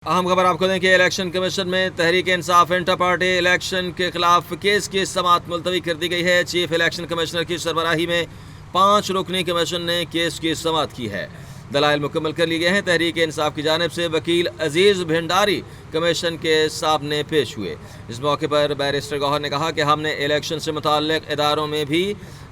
اہم خبر آپ کو دیں کہ الیکشن کمیشن میں Tehreek Insaf inter party election کے خلاف کیس کی سماعت ملتوی کر دی گئی ہے۔ چیف الیکشن کمشنر کی سربراہی میں 5 رکنی کمیشن نے کیس کی سماعت کی ہے۔ دلائل مکمل کر لی گئے ہیں۔ تحریک انصاف کی جانب سے وکیل عزیز بھنڈاری کمیشن کے سامنے پیش ہوئے۔ اس موقع پر بیرسٹر گوہر نے کہا کہ ہم نے الیکشن سے متعلق اداروں میں بھی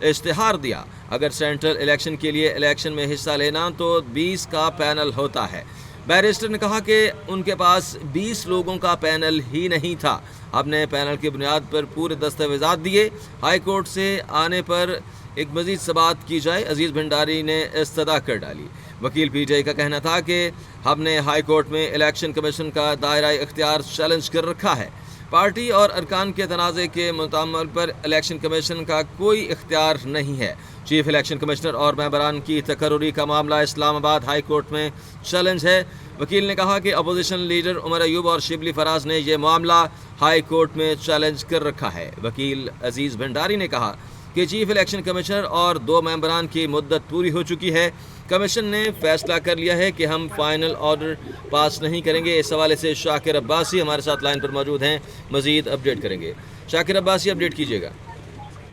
اشتہار دیا۔ اگر سینٹرل الیکشن کے لیے الیکشن میں حصہ لینا تو 20 کا پینل ہوتا ہے۔ بیرسٹر نے کہا کہ ان کے پاس 20 لوگوں کا پینل ہی نہیں تھا۔ ہم نے پینل کی بنیاد پر پورے دستاویزات دیے۔ ہائی کورٹ سے آنے پر ایک مزید سماعت کی جائے، عزیز بھنڈاری نے استدعا کر ڈالی۔ وکیل پی ٹی آئی کا کہنا تھا کہ ہم نے ہائی کورٹ میں الیکشن کمیشن کا دائرہ اختیار چیلنج کر رکھا ہے۔ پارٹی اور ارکان کے تنازع کے متعامل پر الیکشن کمیشن کا کوئی اختیار نہیں ہے۔ چیف الیکشن کمشنر اور ممبران کی تقرری کا معاملہ اسلام آباد ہائی کورٹ میں چیلنج ہے۔ وکیل نے کہا کہ اپوزیشن لیڈر عمر ایوب اور شبلی فراز نے یہ معاملہ ہائی کورٹ میں چیلنج کر رکھا ہے۔ وکیل عزیز بھنڈاری نے کہا کہ چیف الیکشن کمشنر اور 2 ممبران کی مدت پوری ہو چکی ہے۔ کمیشن نے فیصلہ کر لیا ہے کہ ہم فائنل آرڈر پاس نہیں کریں گے۔ اس حوالے سے شاکر عباسی ہمارے ساتھ لائن پر موجود ہیں، مزید اپڈیٹ کریں گے۔ شاکر عباسی، اپڈیٹ کیجیے گا۔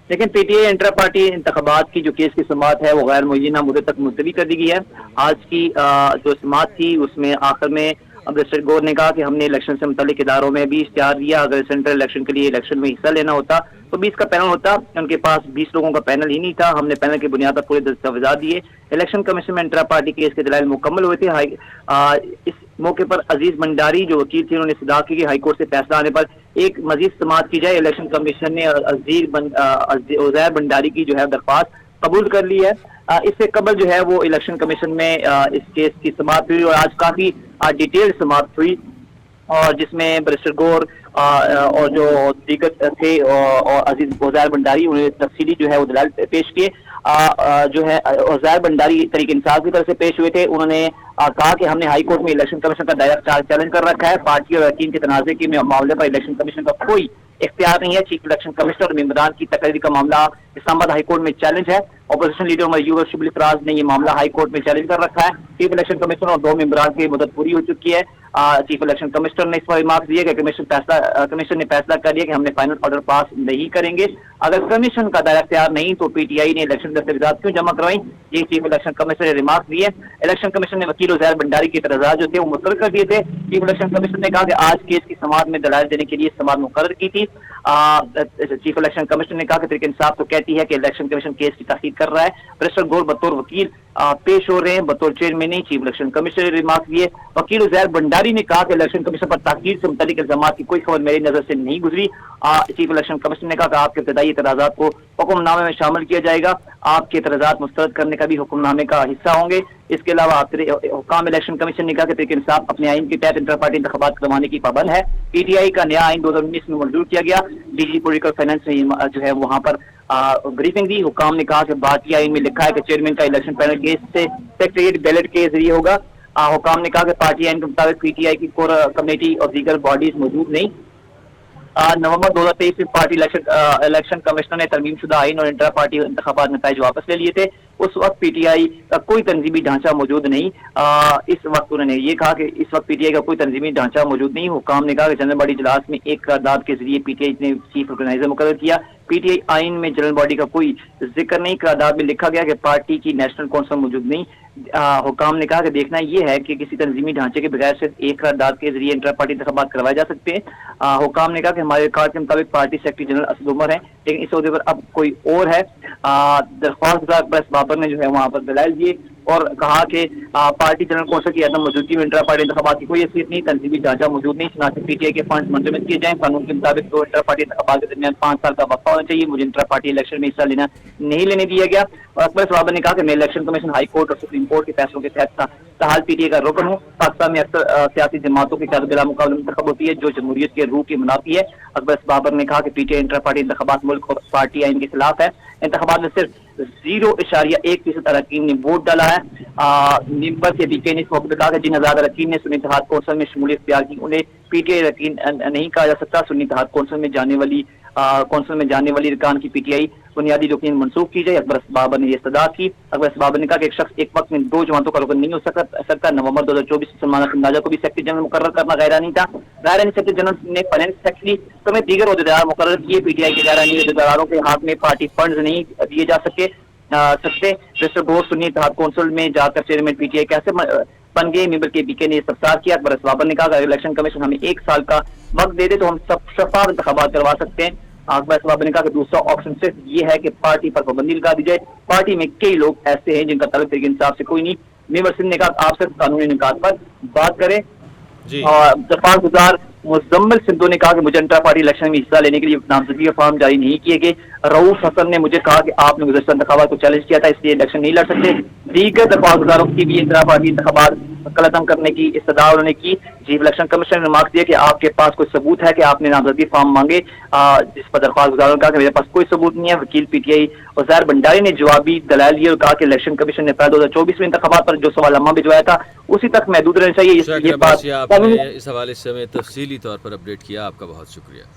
لیکن P T I inter party انتخابات کی جو کیس کی سماعت ہے وہ غیر معینہ مدت تک ملتوی کر دی گئی ہے۔ آج کی جو سماعت تھی اس میں آخر میں بیرسٹر گور نے کہا کہ ہم نے الیکشن سے متعلق اداروں میں بھی اشتہار دیا۔ اگر سینٹرل الیکشن کے لیے الیکشن میں حصہ لینا ہوتا تو 20 کا پینل ہوتا، ان کے پاس 20 لوگوں کا پینل ہی نہیں تھا۔ ہم نے پینل کی بنیاد پر پورے دستاویزات دیے۔ الیکشن کمیشن میں انٹرا پارٹی کیس کے دلائل مکمل ہوئے تھے۔ اس موقع پر عزیز بھنڈاری جو وکیل تھے انہوں نے استدعا کی کہ ہائی کورٹ سے فیصلہ آنے پر ایک مزید سماعت کی جائے۔ الیکشن کمیشن نے عزیر بھنڈاری کی جو ہے درخواست قبول کر لی ہے۔ اس سے قبل جو ہے وہ الیکشن کمیشن میں اس کیس کی سماعت ہوئی اور آج کافی ڈیٹیل سماعت ہوئی، اور جس میں بیرسٹر گور اور جو دیگر تھے اور عزیز عزیر بھنڈاری انہوں نے تفصیلی جو ہے وہ دلائل پیش کیے۔ جو ہے عزیر بھنڈاری تحریک انصاف کی طرف سے پیش ہوئے تھے۔ انہوں نے کہا کہ ہم نے ہائی کورٹ میں الیکشن کمیشن کا دائرہ چیلنج کر رکھا ہے۔ پارٹی اور یقین کے تنازع کے معاملے پر الیکشن کمیشن کا کوئی اختیار نہیں ہے۔ چیف الیکشن کمشنر اور ممبران کی تقرری کا معاملہ اسلام آباد ہائی کورٹ میں چیلنج ہے۔ اپوزیشن لیڈر عمر ایوب اور شبلی فراز نے یہ معاملہ ہائی کورٹ میں چیلنج کر رکھا ہے۔ چیف الیکشن کمشنر اور 2 ممبران کی مدت پوری ہو چکی ہے۔ چیف الیکشن کمشنر نے اس پر ریمارکس دیے کہ کمیشن نے فیصلہ کر لیا کہ ہم نے فائنل آرڈر پاس نہیں کریں گے۔ اگر کمیشن کا دائرہ اختیار نہیں تو پی ٹی آئی نے الیکشن دستاویزات کیوں جمع کروائیں، یہ چیف الیکشن کمشنر نے ریمارکس دیے۔ الیکشن کمیشن نے وکیل عزیر بھنڈاری کے اعتراضات جو تھے وہ مسترد کر دیے تھے۔ چیف الیکشن کمیشن نے کہا کہ آج کیس کی سماعت میں دلائل دینے کے لیے سماعت مقرر کی تھی۔ چیف الیکشن کمیشن نے کہا کہ تحریک انصاف تو کہتی ہے کہ الیکشن کمیشن کیس کی تحقیق کر رہا ہے۔ بیرسٹر گور بطور وکیل پیش ہو رہے ہیں، بطور چیئرمین نہیں۔ چیف الیکشن کمیشن نے ریمارک دیے۔ وکیل عزیر بھنڈاری نے کہا کہ الیکشن کمیشن پر تاخیر سے متعلق الزامات کی کوئی خبر میری نظر سے نہیں گزری۔ چیف الیکشن کمیشن نے کہا کہ آپ کے ابتدائی اعتراضات کو حکم نامے میں شامل کیا جائے گا۔ آپ کے اعتراضات مسترد کرنے کا بھی حکم نامے کا حصہ ہوں گے۔ اس کے علاوہ حکام الیکشن کمیشن نے کہا کہ تحریک انصاف اپنے آئین کے تحت انٹر پارٹی انتخابات کروانے کی پابند ہے۔ پی ٹی آئی کا نیا آئین 2019 میں منظور کیا گیا۔ ڈی جی پولیٹیکل فائنانس نے جو ہے وہاں پر بریفنگ دی۔ حکام نے کہا کہ بھارتی آئین میں لکھا ہے کہ چیئرمین کا الیکشن پینل کیس سے سیکریٹریٹ بیلٹ کے ذریعے ہوگا۔ حکام نے کہا کہ پارٹی آئین کے مطابق پی ٹی آئی کی کور کمیٹی اور دیگر باڈیز موجود نہیں۔ نومبر 2023 میں پارٹی الیکشن کمشنر نے ترمیم شدہ آئین اور انٹرا پارٹی انتخابات نتائج واپس لے لیے تھے۔ اس وقت پی ٹی آئی کا کوئی تنظیمی ڈھانچہ موجود نہیں۔ اس وقت انہوں نے یہ کہا کہ اس وقت پی ٹی آئی کا کوئی تنظیمی ڈھانچہ موجود نہیں۔ حکام نے کہا کہ جنرل باڈی اجلاس میں ایک قرارداد کے ذریعے پی ٹی آئی نے چیف آرگنائزر مقرر کیا۔ پی ٹی آئی آئین میں جنرل باڈی کا کوئی ذکر نہیں۔ قرارداد میں لکھا گیا کہ پارٹی کی نیشنل کونسل موجود نہیں۔ حکام نے کہا کہ دیکھنا یہ ہے کہ کسی تنظیمی ڈھانچے کے بغیر صرف ایک قرارداد کے ذریعے انٹر پارٹی انتخابات کروائے جا سکتے ہیں۔ حکام نے کہا کہ ہمارے ریکارڈ کے مطابق party secretary general Asad Umar ہیں، لیکن اس عہدے پر اب کوئی اور ہے۔ درخواست پریس بابر نے جو ہے وہاں پر دلائل دیے اور کہا کہ پارٹی جنرل کونسل کی عدم موجودگی میں انٹر پارٹی انتخابات کی کوئی حیثیت نہیں، تنظیمی ڈھانچہ موجود نہیں، چنانچہ پی ٹی آئی کے فنڈز منجمد کیے جائیں۔ قانون کے مطابق تو انٹر پارٹی انتخابات کے درمیان 5 سال کا وقفہ ہونا چاہیے۔ مجھے انٹر پارٹی الیکشن میں حصہ نہیں لینے دیا گیا۔ اکبر بابر نے کہا کہ میں الیکشن کمیشن، ہائی کورٹ اور سپریم کورٹ کے فیصلوں کے تحت تاحال پی ٹی آئی کا رکن ہوں۔ پاکستان میں اکثر سیاسی جماعتوں کی قیادت بلا مقابلہ منتخب ہوتی ہے جو جمہوریت کے روح کی منافی ہے۔ اکبر بابر نے کہا کہ P T I inter party انتخابات ملک اور پارٹی آئین کے خلاف ہے۔ انتخابات میں صرف 0.1% اراکین نے ووٹ ڈالا ہے۔ ممبر سے پی ٹی آئی نے اس موقع پر کہا کہ جن آزاد اراکین نے سنی اتحاد کونسل میں شمولیت اختیار کی انہیں پی ٹی آئی اراکین نہیں کہا جا سکتا۔ سنی اتحاد کونسل میں جانے والی ارکان کی پی ٹی آئی بنیادی یقین منسوخ کی جائے۔ اکبر بابر نے یہ استدعا کی۔ اکبر بابر نے کہا کہ ایک شخص ایک وقت میں 2 جماعتوں کا رکن نہیں ہو سکتا۔ نومبر 2024 میں سلمان خنداجہ کو بھی سیکرٹری جنرل مقرر کرنا غیرانی تھا۔ غیرانی سیکرٹری جنرل نے فائنانس سیکرٹری سمیت دیگر عہدیدار مقرر کیے۔ پی ٹی آئی کے غیرانی عہدیداروں کے ہاتھ میں پارٹی فنڈز نہیں دیے جا سکتے۔ مسٹر گور سنی اتحاد کونسل میں جا کر چیئرمین پی ٹی آئی کیسے بن گئے؟ ممبر کے بی کے نے استفسار کیا۔ اکبر بابر نے کہا کہ الیکشن کمیشن ہمیں 1 سال کا وقت دے دے تو ہم سب شفاف انتخابات کروا سکتے ہیں۔ اکبر بابر نے کہا کہ دوسرا آپشن صرف یہ ہے کہ پارٹی پر پابندی لگا دی جائے۔ پارٹی میں کئی لوگ ایسے ہیں جن کا تعلق تحریک انصاف سے کوئی نہیں۔ ممبر سنگھ نے کہا آپ صرف قانونی نکات پر بات کریں۔ جی اور دفاع گزار مزمل سندھو نے کہا کہ مجھے انٹرا پارٹی الیکشن میں حصہ لینے کے لیے نامزدگی کا فارم جاری نہیں کیے گئے۔ رؤوف حسن نے مجھے کہا کہ آپ نے گزشتہ انتخابات کو چیلنج کیا تھا، اس لیے الیکشن نہیں لڑ سکتے۔ دیگر دفاع گزاروں کی بھی انٹرا پارٹی انتخابات قلعتم کرنے کی استدعا انہوں نے کی۔ چیف الیکشن کمیشن نے ریمارک دیا کہ آپ کے پاس کوئی ثبوت ہے کہ آپ نے نامزدگی فارم مانگے، جس پر درخواست گزاروں نے کہا کہ میرے پاس کوئی ثبوت نہیں ہے۔ وکیل پی ٹی آئی عزیر بنڈاری نے جوابی دلائل دیے اور کہا کہ الیکشن کمیشن نے اپریل 2024 میں انتخابات پر جو سوال نامہ بھجوایا تھا اسی تک محدود رہنا چاہیے۔ یہ بات آپ نے اس حوالے سے ہمیں تفصیلی طور پر اپڈیٹ کیا، آپ کا بہت شکریہ۔